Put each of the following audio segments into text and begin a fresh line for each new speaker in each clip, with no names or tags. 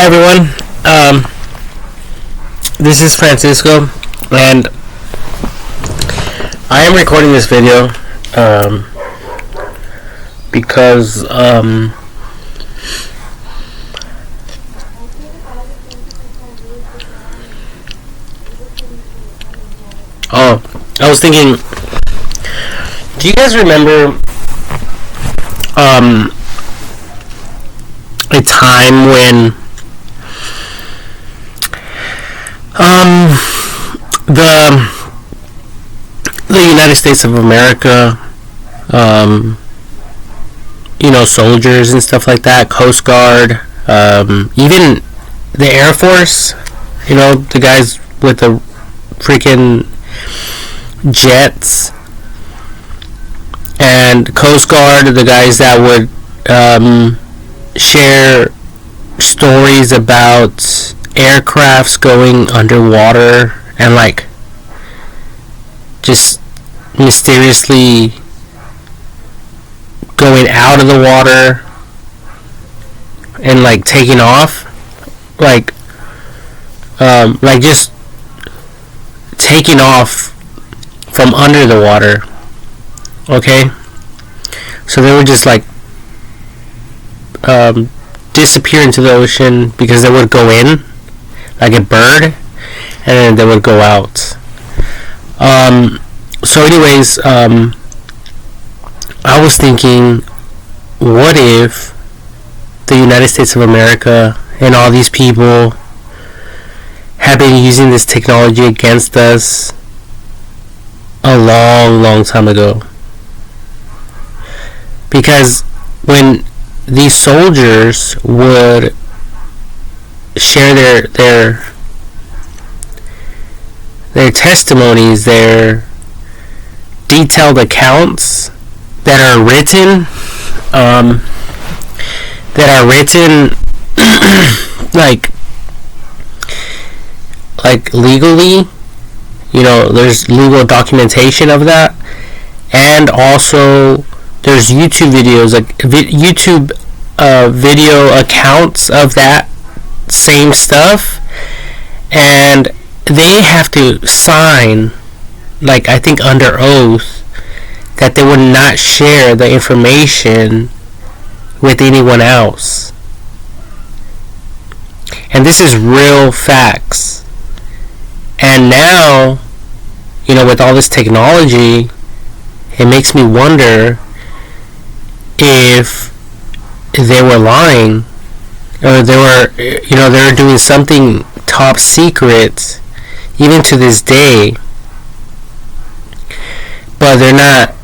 Hi everyone. This is Francisco, and I am recording this video because I was thinking. Do you guys remember a time when the United States of America, soldiers and stuff like that, Coast Guard, even the Air Force, the guys with the freaking jets, and Coast Guard, the guys that would share stories about aircrafts going underwater and just mysteriously going out of the water and taking off, just taking off from under the water. Okay, so they would just disappear into the ocean because they would go in like a bird and then they would go out. So anyways, I was thinking, what if the United States of America and all these people have been using this technology against us a long time ago? Because when these soldiers would share their testimonies, their detailed accounts that are written legally, there's legal documentation of that, and also there's YouTube videos, YouTube video accounts of that same stuff, and they have to sign, I think under oath, that they would not share the information with anyone else. And this is real facts. And now, with all this technology, it makes me wonder if they were lying, or they were doing something top secret, even to this day, but they're not,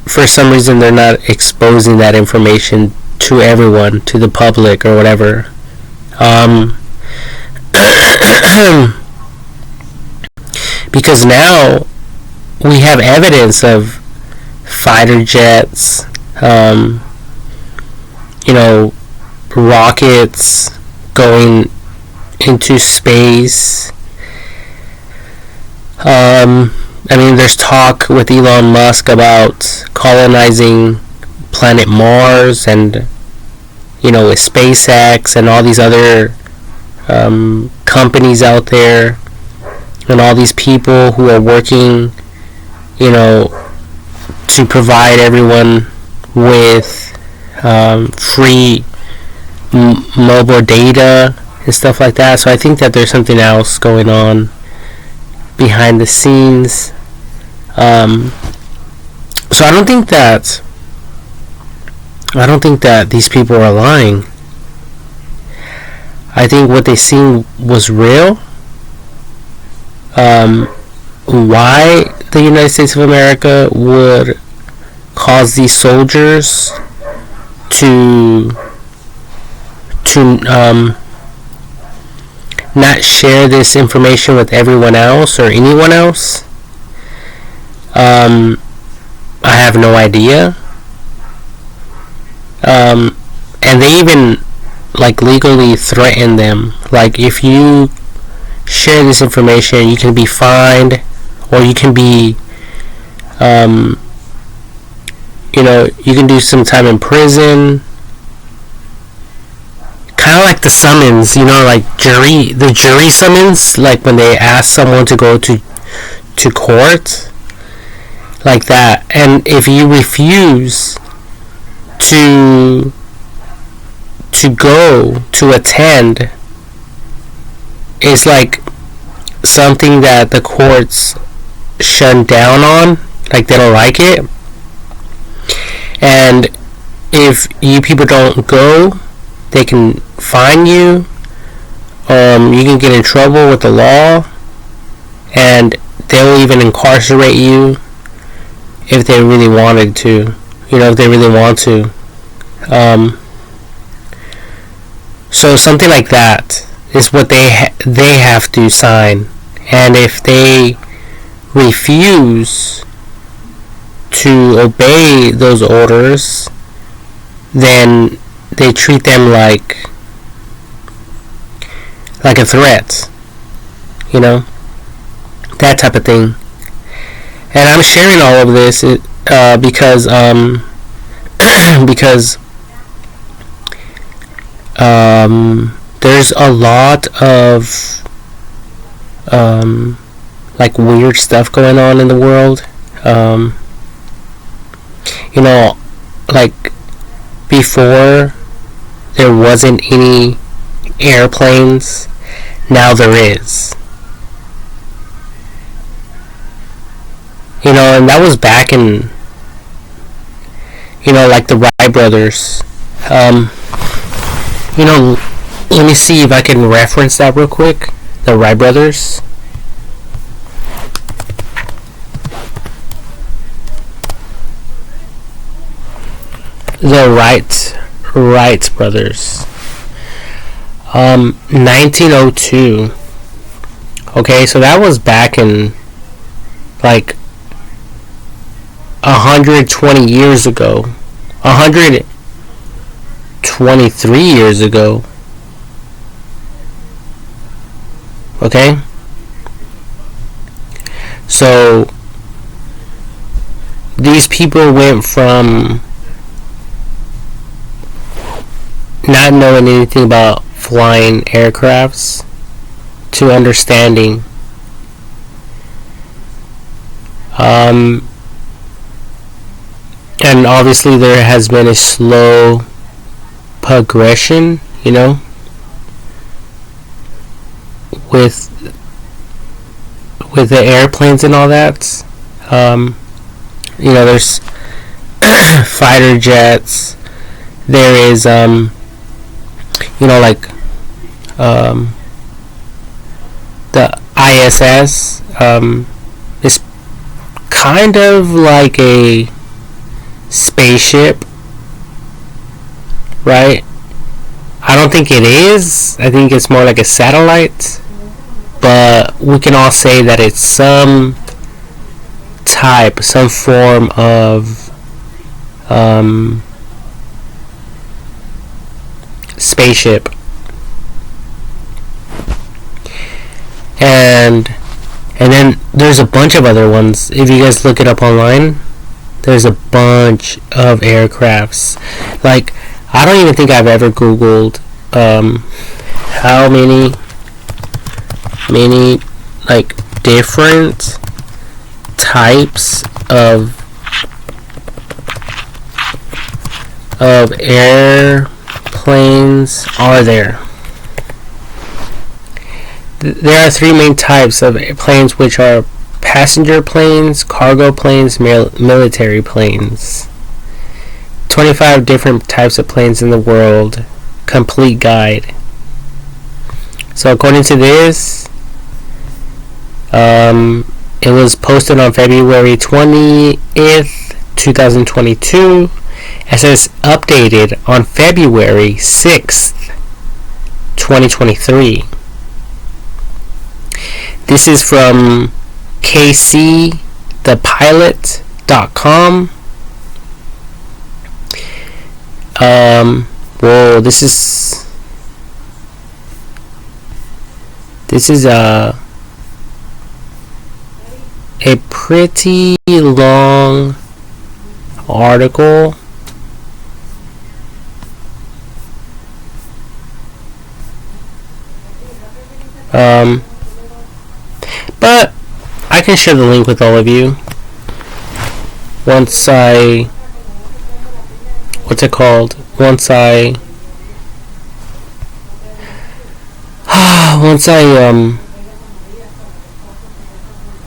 for some reason they're not exposing that information to everyone, to the public or whatever. Because now we have evidence of fighter jets, rockets going into space. There's talk with Elon Musk about colonizing planet Mars, and with SpaceX and all these other companies out there, and all these people who are working, to provide everyone with free mobile data and stuff like that. So I think that there's something else going on behind the scenes. So I don't think that these people are lying. I think what they seen was real. Why the United States of America would cause these soldiers to not share this information with everyone else or anyone else, I have no idea. And they even legally threaten them, if you share this information, you can be fined, or you can be you can do some time in prison, kind of like the summons, like the jury summons, like when they ask someone to go to court, like that. And if you refuse to go to attend, it's like something that the courts shut down on, like they don't like it. And if you people don't go, they can fine you. You can get in trouble with the law, and they'll even incarcerate you if they really wanted to. If they really want to. So something like that is what they have to sign, and if they refuse to obey those orders, then they treat them like a threat, that type of thing. And I'm sharing all of this because there's a lot of like weird stuff going on in the world. Like before there wasn't any airplanes, now there is. And that was back in like the Wright brothers. Let me see if I can reference that real quick. The Wright brothers. The Wright brothers. 1902. Okay, so that was back in like 120 years ago. 123 years ago. Okay? So these people went from not knowing anything about flying aircrafts to understanding. And obviously there has been a slow progression, with the airplanes and all that. There's fighter jets. There is the ISS is kind of like a spaceship, right? I don't think it is. I think it's more like a satellite, but we can all say that it's some form of spaceship. And then there's a bunch of other ones. If you guys look it up online, there's a bunch of aircrafts. Like, I don't even think I've ever Googled how many like different types of airplanes are there. There are three main types of planes, which are passenger planes, cargo planes, military planes. 25 different types of planes in the world. Complete guide. So according to this, it was posted on February 20th, 2022. It says updated on February 6th, 2023. This is from kcthepilot.com. Whoa, this is a pretty long article. Um, but I can share the link with all of you once I, what's it called? Once I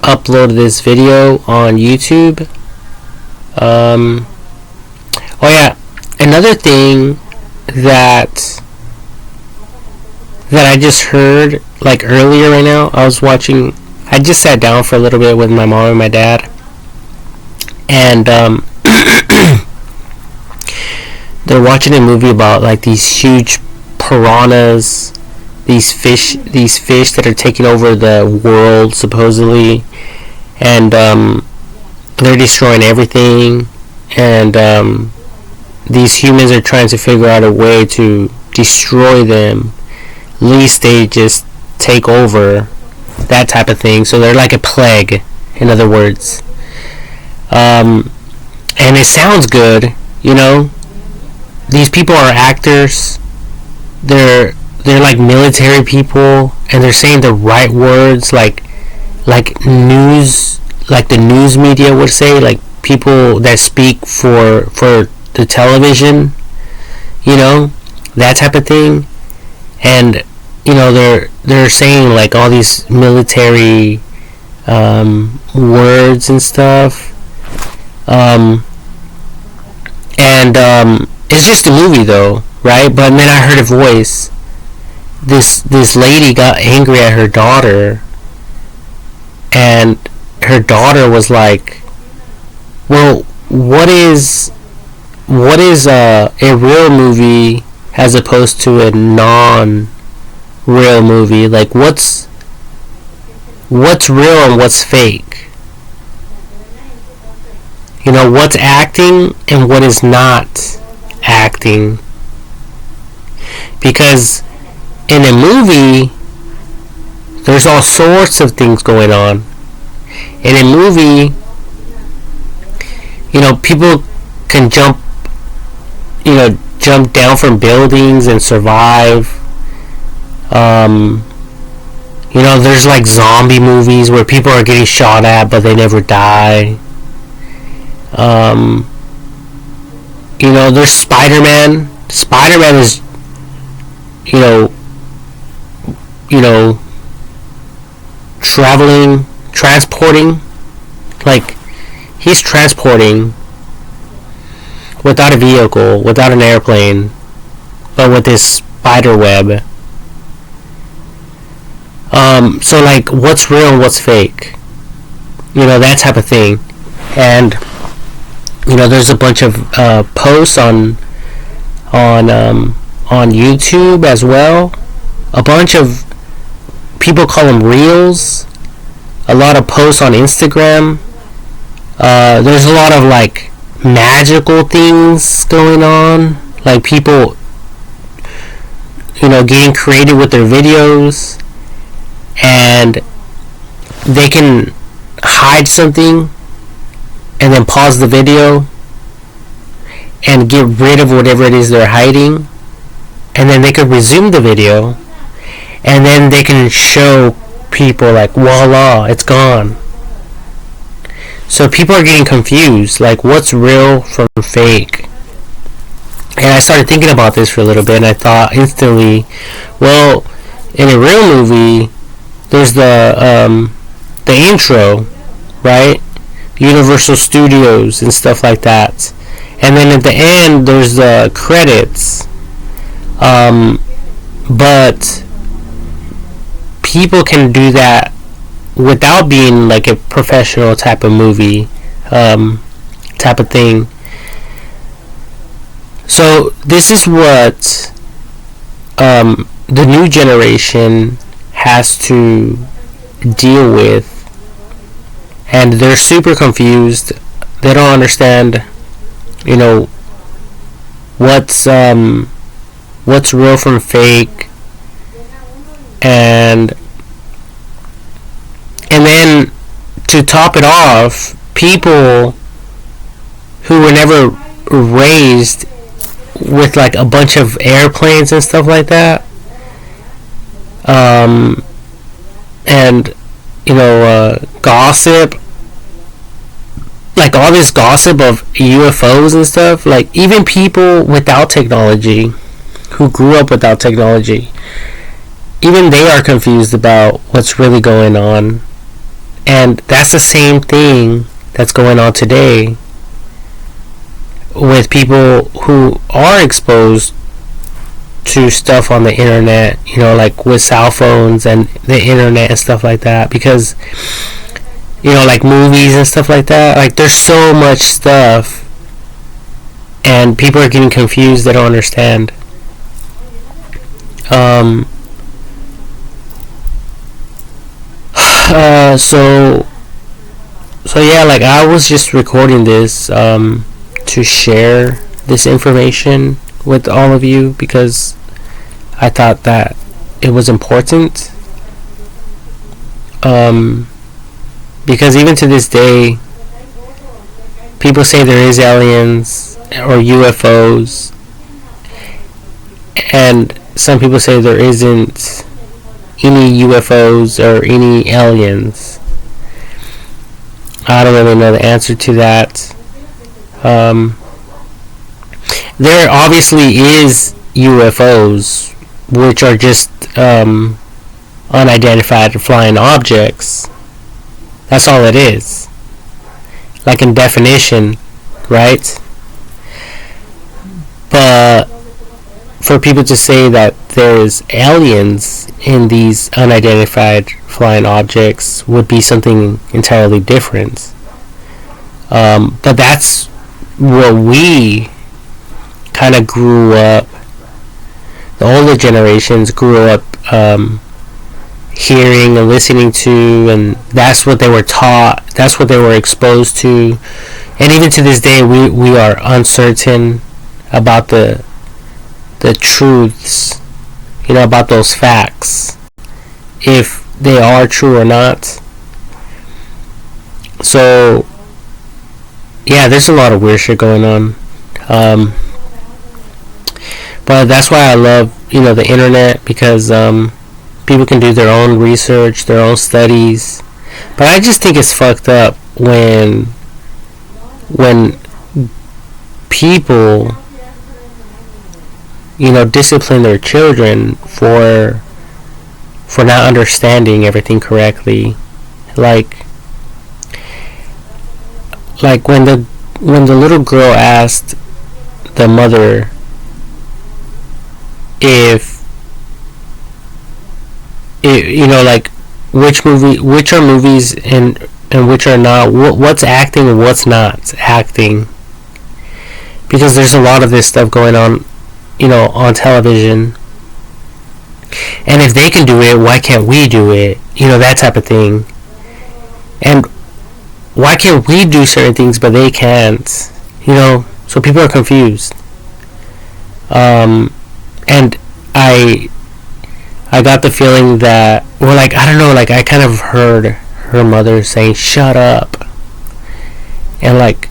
upload this video on YouTube. Oh yeah, another thing that I just heard like earlier right now. I just sat down for a little bit with my mom and my dad, and they're watching a movie about like these huge piranhas, these fish that are taking over the world supposedly, and they're destroying everything, and these humans are trying to figure out a way to destroy them. At least they just take over, that type of thing. So they're like a plague, in other words. And it sounds good, you know. These people are actors. They're like military people, and they're saying the right words, like news, like the news media would say, like people that speak for the television, you know, that type of thing. And you know, they're saying like all these military words and stuff. It's just a movie though, right? But then I heard a voice. This lady got angry at her daughter, and her daughter was like, well, what is a real movie as opposed to a non-real movie? Like what's real and what's fake? You know, what's acting and what is not acting? Because in a movie, there's all sorts of things going on. In a movie, you know, people can jump down from buildings and survive. You know, there's like zombie movies where people are getting shot at but they never die. You know, there's Spider-Man. Spider-Man is, you know, transporting, like, he's transporting without a vehicle, without an airplane, but with this spider web. So like, what's real and what's fake? You know, that type of thing. And you know, there's a bunch of posts on YouTube as well. A bunch of people call them reels. A lot of posts on Instagram. There's a lot of like magical things going on, like people, you know, getting creative with their videos, and they can hide something and then pause the video and get rid of whatever it is they're hiding, and then they could resume the video, and then they can show people like, voila, it's gone. So people are getting confused, like what's real from fake. And I started thinking about this for a little bit, and I thought instantly, well, in a real movie, there's the intro, right? Universal Studios and stuff like that. And then at the end, there's the credits. But people can do that without being like a professional type of movie, type of thing. So this is what the new generation has to deal with, and they're super confused. They don't understand, you know, what's real from fake, and then to top it off, people who were never raised with like a bunch of airplanes and stuff like that, and gossip, like all this gossip of UFOs and stuff, like even people without technology, who grew up without technology, even they are confused about what's really going on. And that's the same thing that's going on today with people who are exposed to stuff on the internet, like with cell phones and the internet and stuff like that, because like movies and stuff like that, like there's so much stuff and people are getting confused. They don't understand. So yeah, like I was just recording this to share this information with all of you because I thought that it was important. Because even to this day, people say there is aliens or UFOs, and some people say there isn't any UFOs or any aliens. I don't really know the answer to that. There obviously is UFOs, which are just unidentified flying objects. That's all it is. Like in definition, right? But for people to say that there's aliens in these unidentified flying objects would be something entirely different. But that's what we kind of grew up. The older generations grew up hearing and listening to, and that's what they were taught. That's what they were exposed to. And even to this day, we are uncertain about the truths, about those facts, if they are true or not. So yeah, there's a lot of weird shit going on. But that's why I love the internet, because people can do their own research, their own studies. But I just think it's fucked up when people discipline their children for not understanding everything correctly. Like when the little girl asked the mother if like which are movies and which are not, what's acting and what's not acting, because there's a lot of this stuff going on on television, and if they can do it, why can't we do it, that type of thing. And why can't we do certain things but they can't, so people are confused. And I got the feeling that, well, like, I don't know, like, I kind of heard her mother saying, shut up, and like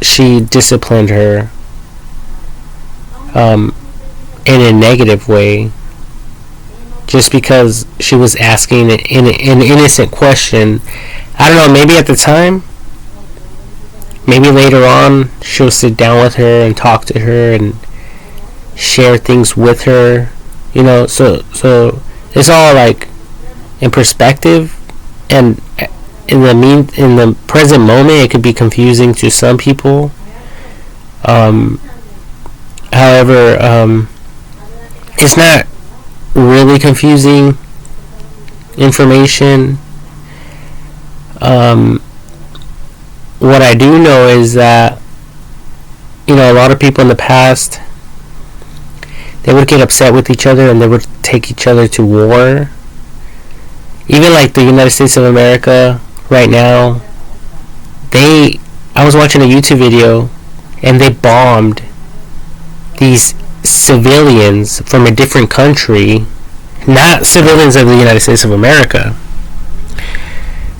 she disciplined her in a negative way, just because she was asking an innocent question. I don't know, maybe at the time, maybe later on she'll sit down with her and talk to her and share things with her, so it's all like in perspective, and in the present moment it could be confusing to some people. However, it's not really confusing information. What I do know is that a lot of people in the past, they would get upset with each other and they would take each other to war. Even like the United States of America right now, I was watching a YouTube video and they bombed these civilians from a different country, not civilians of the United States of America,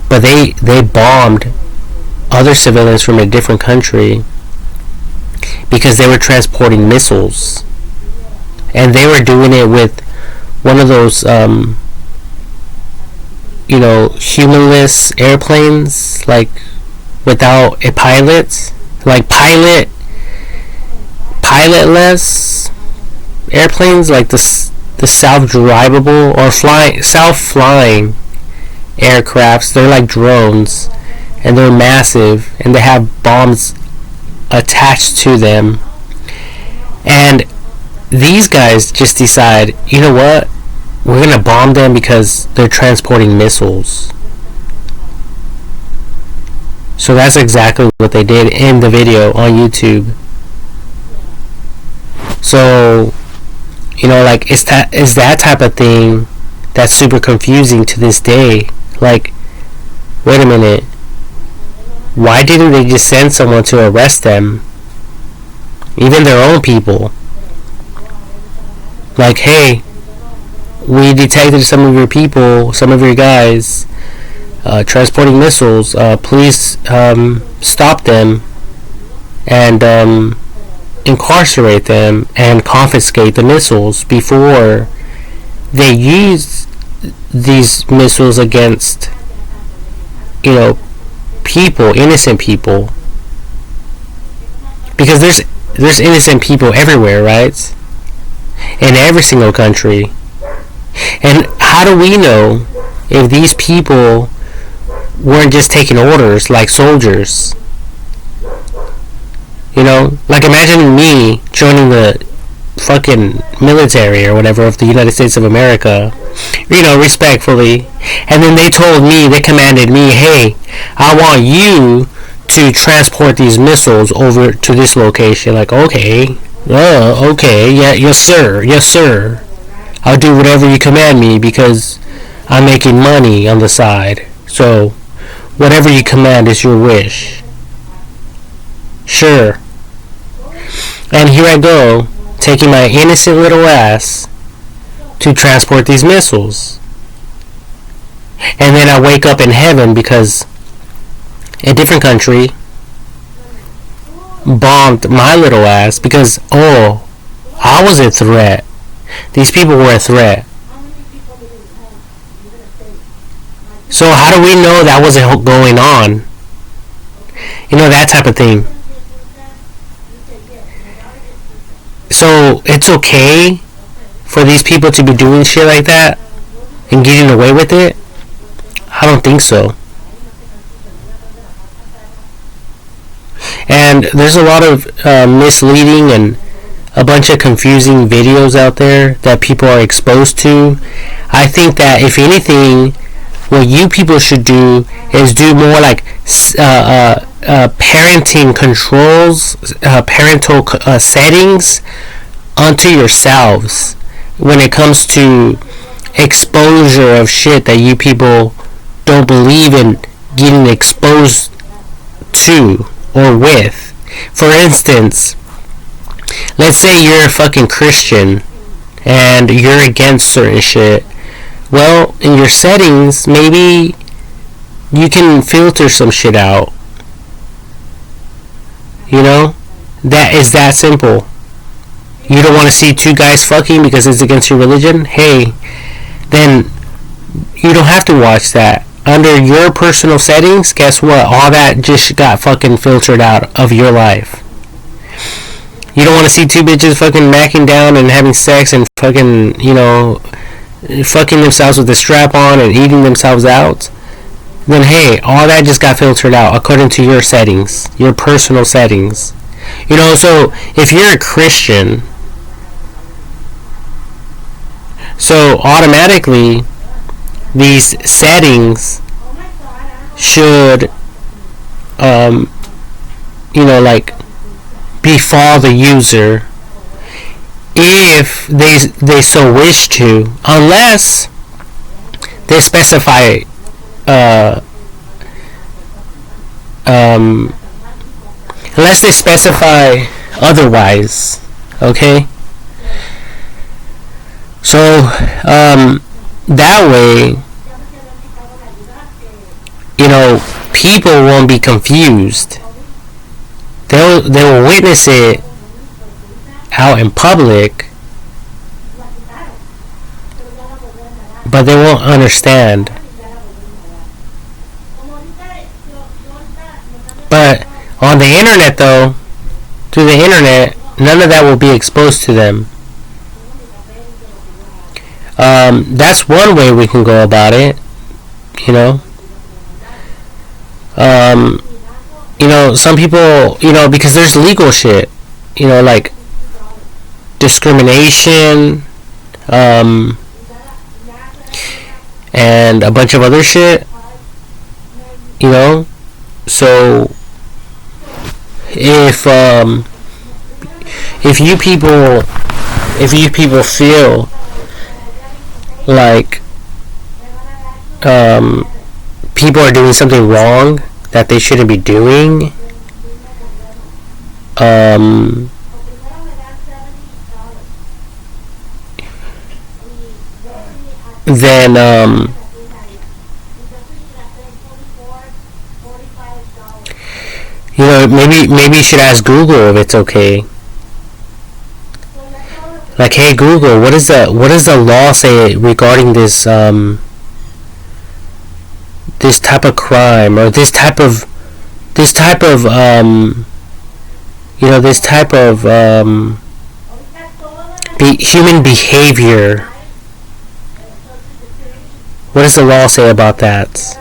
but they bombed other civilians from a different country because they were transporting missiles, and they were doing it with one of those humanless airplanes, like without a pilot, like pilotless airplanes, like the self-drivable or self-flying aircrafts. They're like drones, and they're massive, and they have bombs attached to them. And these guys just decide, you know what? We're gonna bomb them because they're transporting missiles. So that's exactly what they did in the video on YouTube. So, like, it's that type of thing that's super confusing to this day. Like, wait a minute. Why didn't they just send someone to arrest them? Even their own people. Like, hey, we detected some of your people, some of your guys, transporting missiles. Please stop them and incarcerate them and confiscate the missiles before they use these missiles against, people, innocent people. Because there's innocent people everywhere, right? In every single country. And how do we know if these people weren't just taking orders like soldiers? Like, imagine me joining the fucking military or whatever of the United States of America, respectfully, and then they commanded me, hey, I want you to transport these missiles over to this location. Like, okay, yeah, yes sir, I'll do whatever you command me because I'm making money on the side. So whatever you command is your wish. Sure. And here I go, taking my innocent little ass to transport these missiles. And then I wake up in heaven because a different country bombed my little ass because, I was a threat. These people were a threat. So how do we know that wasn't going on? That type of thing. So it's okay for these people to be doing shit like that and getting away with it? I don't think so. And there's a lot of misleading and a bunch of confusing videos out there that people are exposed to. I think that if anything, what you people should do is do more like parenting controls, parental settings onto yourselves when it comes to exposure of shit that you people don't believe in getting exposed to or with. For instance, let's say you're a fucking Christian and you're against certain shit. Well, in your settings, maybe you can filter some shit out. That is that simple. You don't want to see two guys fucking because it's against your religion? Hey, then you don't have to watch that. Under your personal settings, guess what? All that just got fucking filtered out of your life. You don't want to see two bitches fucking macking down and having sex and fucking, fucking themselves with a strap on and eating themselves out? Then hey, all that just got filtered out according to your settings, your personal settings. So if you're a Christian, so automatically these settings should like befall the user if they so wish to, unless they specify unless they specify otherwise. Okay, so that way people won't be confused. They will witness it out in public, but they won't understand. But on the internet, though, through the internet, none of that will be exposed to them. That's one way we can go about it. You know, um, some people, because there's legal shit. Like discrimination, um, and a bunch of other shit. So if you people feel like people are doing something wrong that they shouldn't be doing, then maybe you should ask Google if it's okay. Like, hey Google, what does the law say regarding this type of crime, or this type of human behavior? What does the law say about that?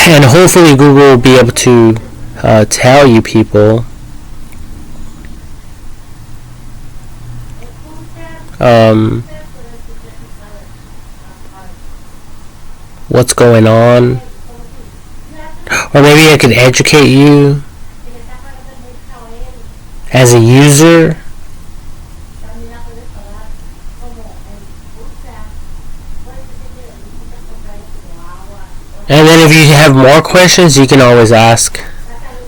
And hopefully Google will be able to tell you people what's going on, or maybe I could educate you as a user. And then if you have more questions, you can always ask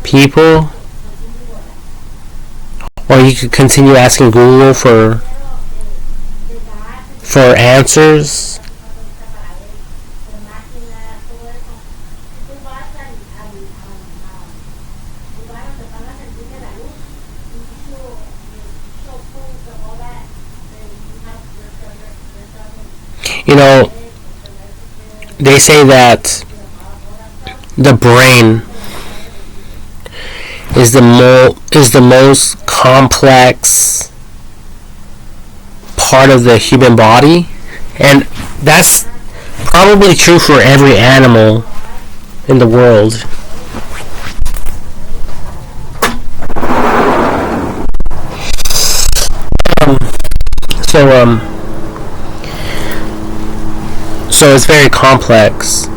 people, or you could continue asking Google for answers. They say that the brain is the most complex part of the human body, and that's probably true for every animal in the world. So it's very complex.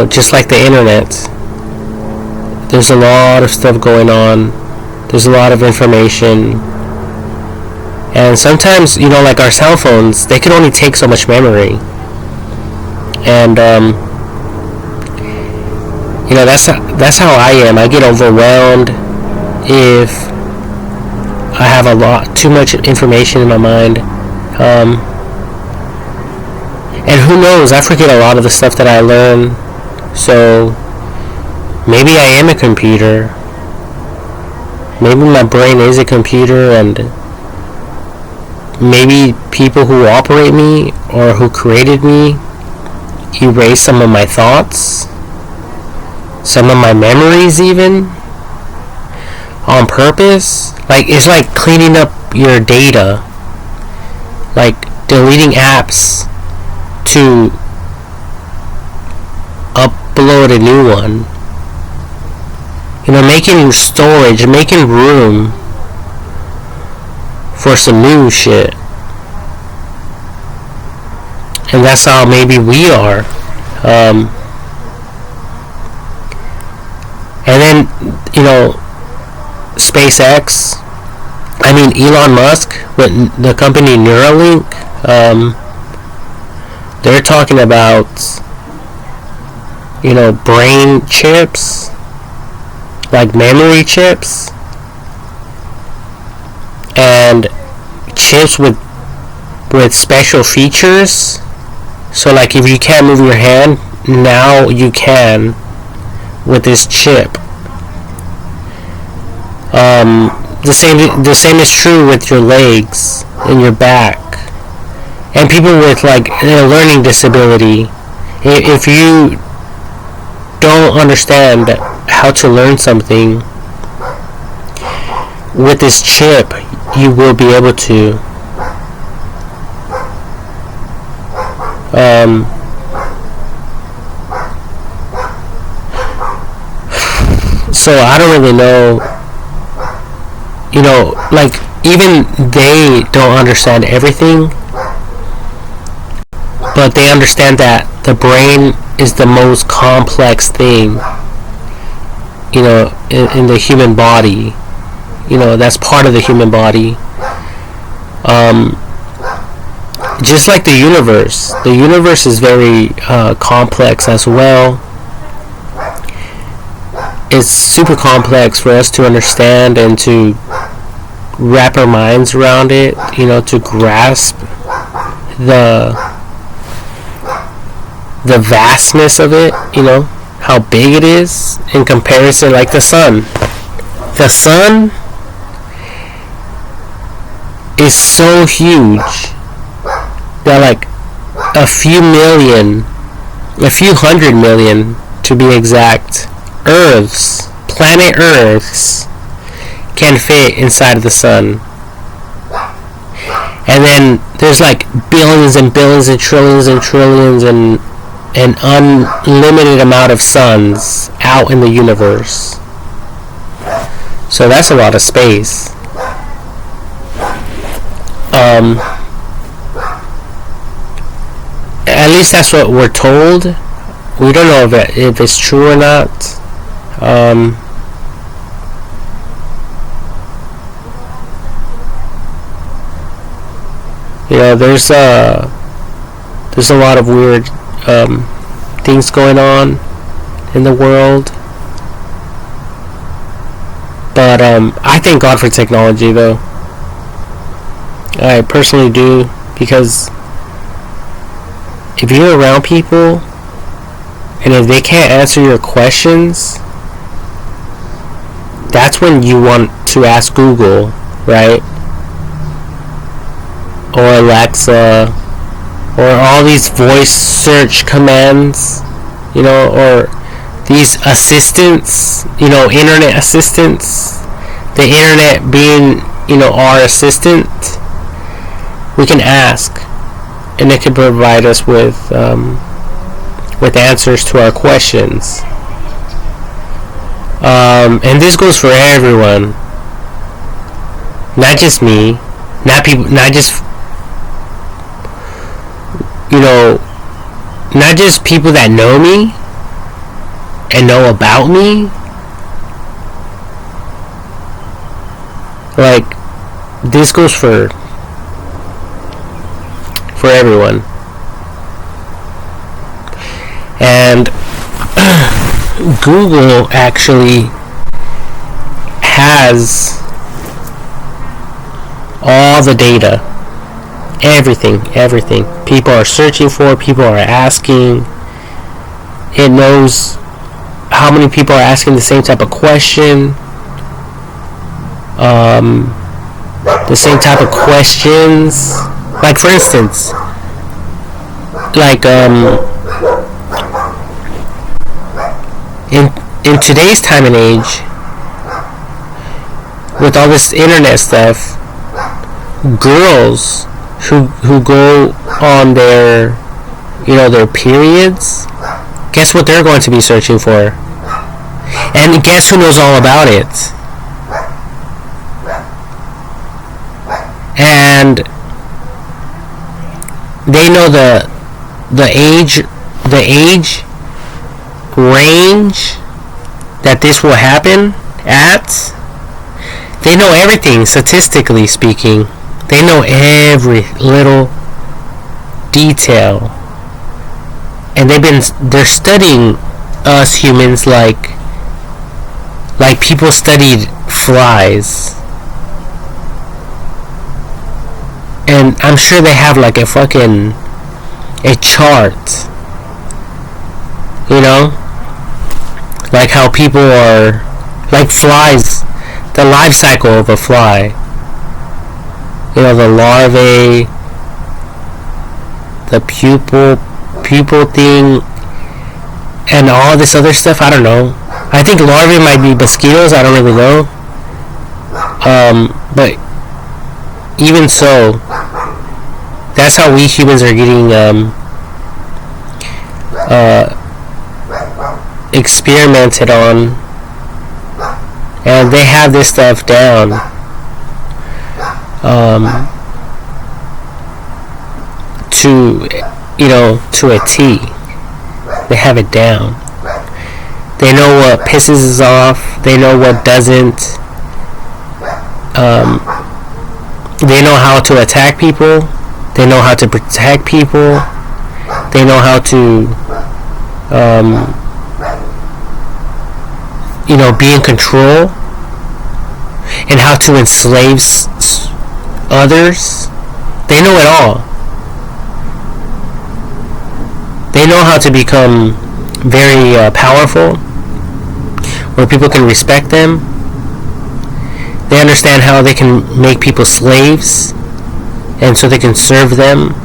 Just like the internet. There's a lot of stuff going on. There's a lot of information. And sometimes, like our cell phones, they can only take so much memory. And, that's how I am. I get overwhelmed if I have too much information in my mind. And who knows, I forget a lot of the stuff that I learn. So maybe I am a computer. Maybe my brain is a computer, and maybe people who operate me or who created me erase some of my thoughts, some of my memories even, on purpose. Like, it's like cleaning up your data, like deleting apps to upload a new one. Making storage, making room for some new shit. And that's how maybe we are. And then, SpaceX, Elon Musk, with the company Neuralink, they're talking about, brain chips, like memory chips, and chips with special features. So like if you can't move your hand, now you can with this chip. The same is true with your legs and your back, and people with like a learning disability. If you don't understand how to learn something with this chip, you will be able to. So I don't really know, like, even they don't understand everything, but they understand that the brain is the most complex thing, in the human body. That's part of the human body. Just like the universe is very complex as well. It's super complex for us to understand and to wrap our minds around it, to grasp the vastness of it, how big it is in comparison. Like the sun is so huge that like a few hundred million to be exact, planet Earths can fit inside of the sun. And then there's like billions and billions and trillions and an unlimited amount of suns out in the universe. So that's a lot of space. At least that's what we're told. We don't know if it's true or not. There's a lot of weird things going on in the world. But I thank God for technology, though. I personally do, because if you're around people and if they can't answer your questions, that's when you want to ask Google, right? Or Alexa, or all these voice search commands, or these assistants, internet assistants, the internet being, our assistant. We can ask, and it can provide us with answers to our questions. And this goes for everyone, not just me, not just not just people that know me and know about me. Like, this goes for everyone. And Google actually has all the data. Everything people are searching for, people are asking. It knows how many people are asking the same type of question, the same type of questions. Like, for instance, like in today's time and age, with all this internet stuff, girls who go on their periods, guess what they're going to be searching for? And guess who knows all about it? And they know the age range that this will happen at. They know everything, statistically speaking. They know every little detail, and they're studying us humans like people studied flies. And I'm sure they have like a chart, like how people are like flies. the life cycle of a fly. You know, the larvae, the pupal thing, and all this other stuff. I don't know. I think larvae might be mosquitoes. I don't really know. But even so, that's how we humans are getting experimented on, and they have this stuff down. To a T. They have it down. They know what pisses us off. They know what doesn't. They know how to attack people. They know how to protect people. They know how to, be in control, and how to enslave others. They know it all. They know how to become very powerful, where people can respect them. They understand how they can make people slaves, and so they can serve them.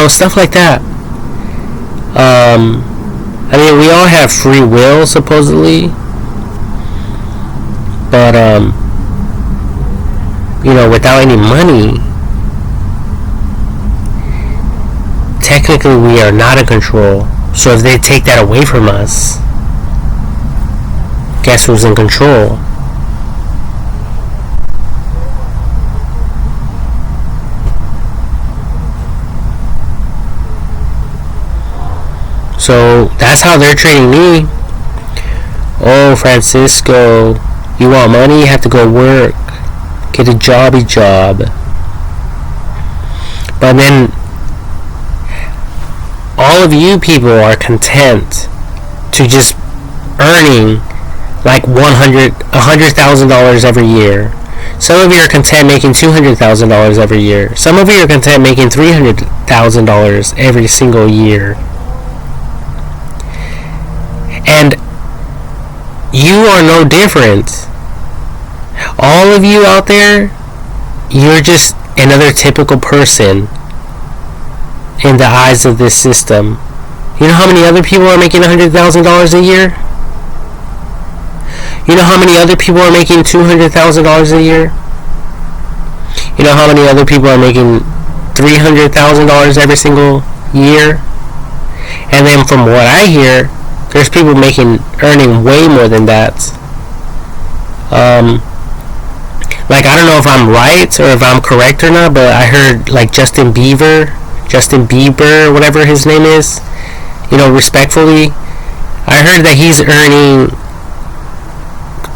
Stuff like that. We all have free will, supposedly. But, without any money, technically we are not in control. So if they take that away from us, guess who's in control? So that's how they're treating me. Oh, Francisco, you want money? You have to go work. Get a jobby job. But then all of you people are content to just earning like $100,000 every year. Some of you are content making $200,000 every year. Some of you are content making $300,000 every single year. And you are no different. All of you out there, you're just another typical person in the eyes of this system. You know how many other people are making $100,000 a year? You know how many other people are making $200,000 a year? You know how many other people are making $300,000 every single year? And then from what I hear, there's people earning way more than that. I don't know if I'm right or if I'm correct or not, but I heard Justin Bieber, whatever his name is, respectfully, I heard that he's earning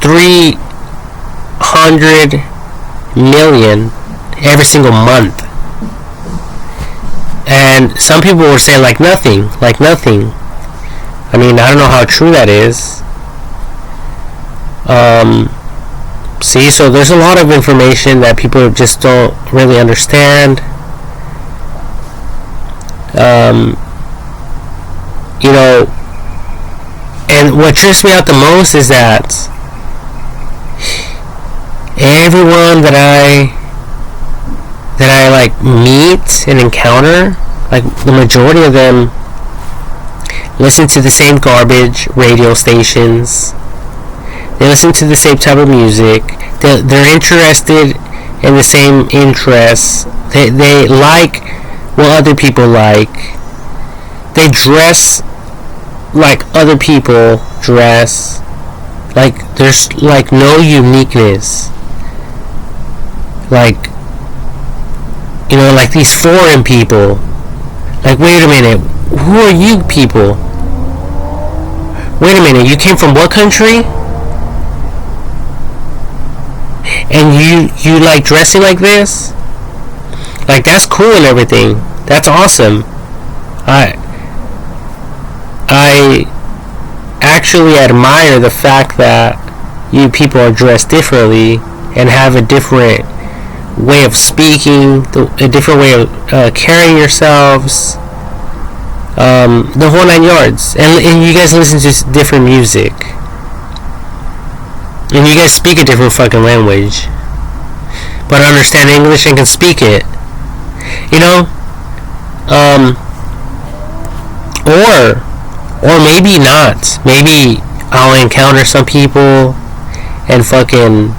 $300 million every single month. And some people were saying nothing. I mean, I don't know how true that is. See, so there's a lot of information that people just don't really understand. And what trips me out the most is that everyone that I meet and encounter, the majority of them listen to the same garbage radio stations. They listen to the same type of music. They're interested in the same interests. They like what other people like. They dress like other people dress. There's no uniqueness. These foreign people. Wait a minute, who are you people? Wait a minute, you came from what country? And you dressing like this? That's cool and everything. That's awesome. I actually admire the fact that you people are dressed differently and have a different way of speaking, a different way of carrying yourselves, the whole 9 yards. And you guys listen to different music. And you guys speak a different fucking language, but understand English and can speak it. You know? Or maybe not. Maybe I'll encounter some people and fucking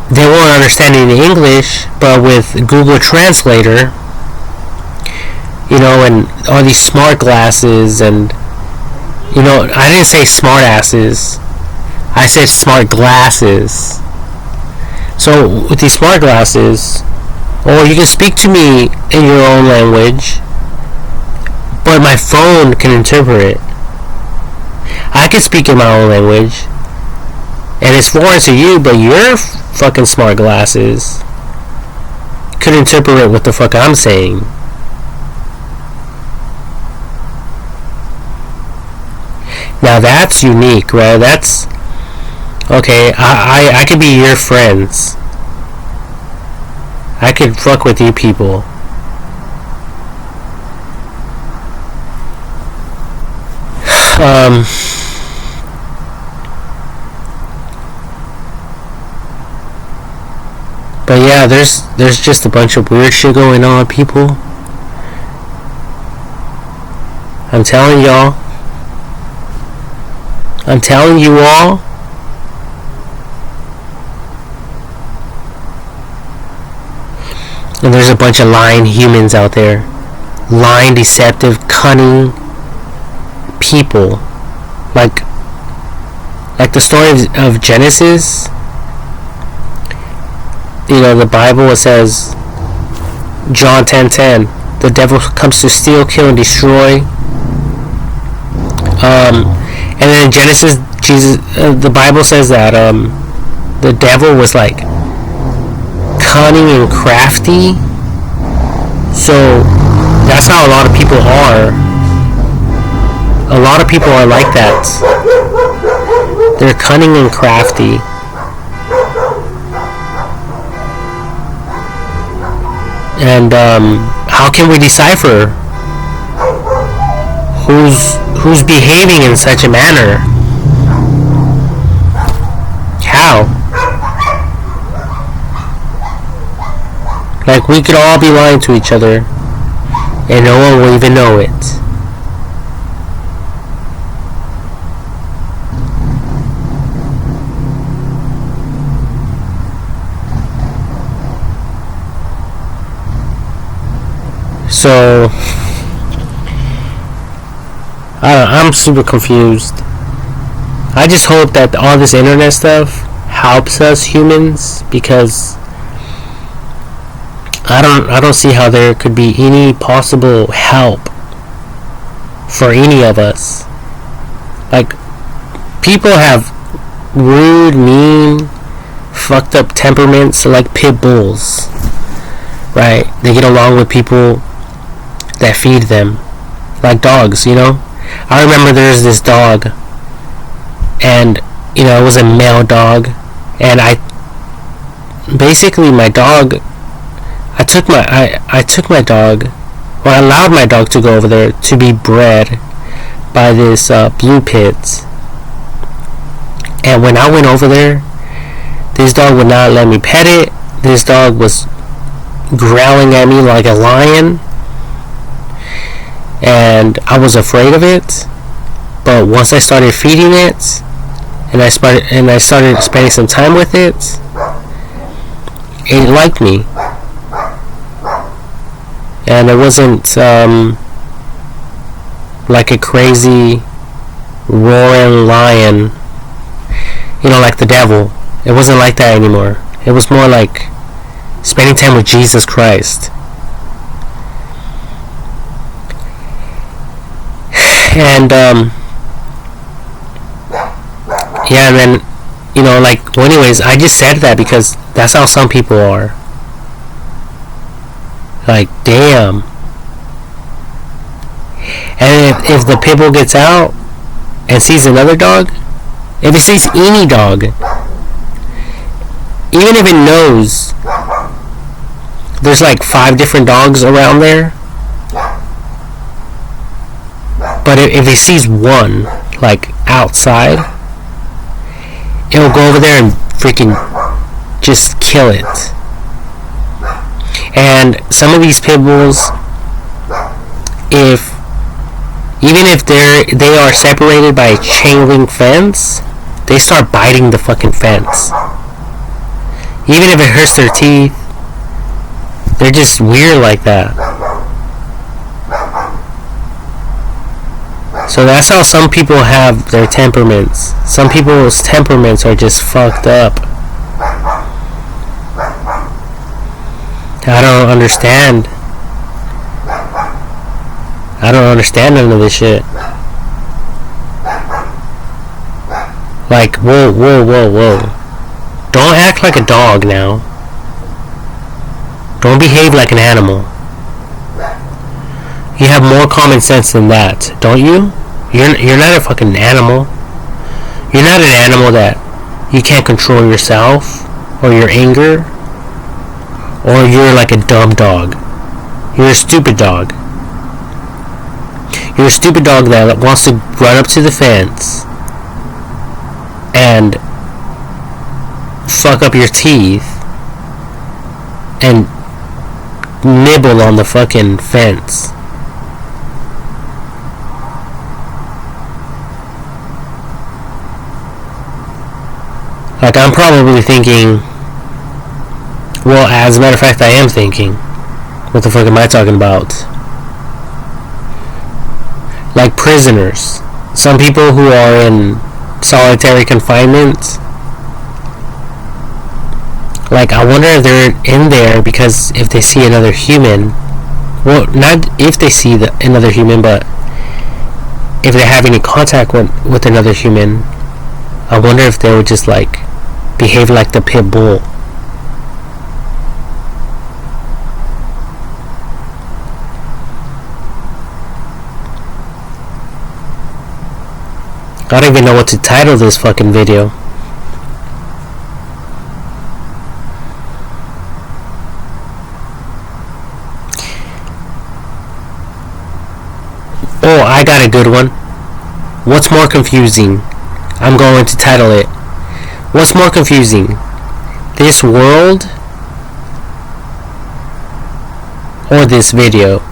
they won't understand any English, but with Google Translator, you know, and all these smart glasses and, you know, I didn't say smart asses, I said smart glasses. So with these smart glasses, or you can speak to me in your own language, but my phone can interpret it. I can speak in my own language, and it's foreign to you, but your fucking smart glasses could interpret what the fuck I'm saying. Now that's unique, right? That's okay. I could be your friends. I could fuck with you people. But yeah, there's just a bunch of weird shit going on, people. I'm telling y'all. I'm telling you all. And there's a bunch of lying humans out there. Lying, deceptive, cunning people. Like the story of Genesis. You know, the Bible, it says, John 10:10, the devil comes to steal, kill, and destroy. And then in Genesis, Jesus, the Bible says that the devil was like cunning and crafty. So that's how a lot of people are. A lot of people are like that. They're cunning and crafty. And how can we decipher who's behaving in such a manner? How? Like, we could all be lying to each other and no one will even know it. So I'm super confused. I just hope that all this internet stuff helps us humans, because I don't see how there could be any possible help for any of us. Like, people have rude, mean, fucked up temperaments like pit bulls, right? They get along with people that feed them, like dogs, you know. I remember there's this dog, and you know, it was a male dog, and my dog, I took my dog, or I allowed my dog to go over there to be bred by this Blue Pit. And when I went over there, this dog would not let me pet it. This dog was growling at me like a lion, and I was afraid of it. But once I started feeding it, and I started spending some time with it, it liked me. And it wasn't like a crazy roaring lion, you know, like the devil. It wasn't like that anymore. It was more like spending time with Jesus Christ. And yeah, and then, you know, like, well, anyways, I just said that because that's how some people are. Like, damn. And if the pit bull gets out and sees another dog, if it sees any dog, even if it knows there's like 5 different dogs around there, but if it sees one, like, outside, it'll go over there and freaking just kill it. And some of these pit bulls, even if they are separated by a chain link fence, they start biting the fucking fence. Even if it hurts their teeth, they're just weird like that. So that's how some people have their temperaments. Some people's temperaments are just fucked up. I don't understand. I don't understand none of this shit. Like, whoa. Don't act like a dog now. Don't behave like an animal. You have more common sense than that, don't you? You're not a fucking animal. You're not an animal that you can't control yourself or your anger, or you're like a dumb dog. You're a stupid dog. You're a stupid dog that wants to run up to the fence and fuck up your teeth and nibble on the fucking fence. Like, I'm probably thinking, well, as a matter of fact, I am thinking, what the fuck am I talking about? Like prisoners. Some people who are in solitary confinement, like, I wonder if they're in there because if they see another human, well, not if they see another human, but if they have any contact with another human, I wonder if they would just, like, behave like the pit bull. I don't even know what to title this fucking video. Oh, I got a good one. What's more confusing? I'm going to title it, what's more confusing? This world or this video?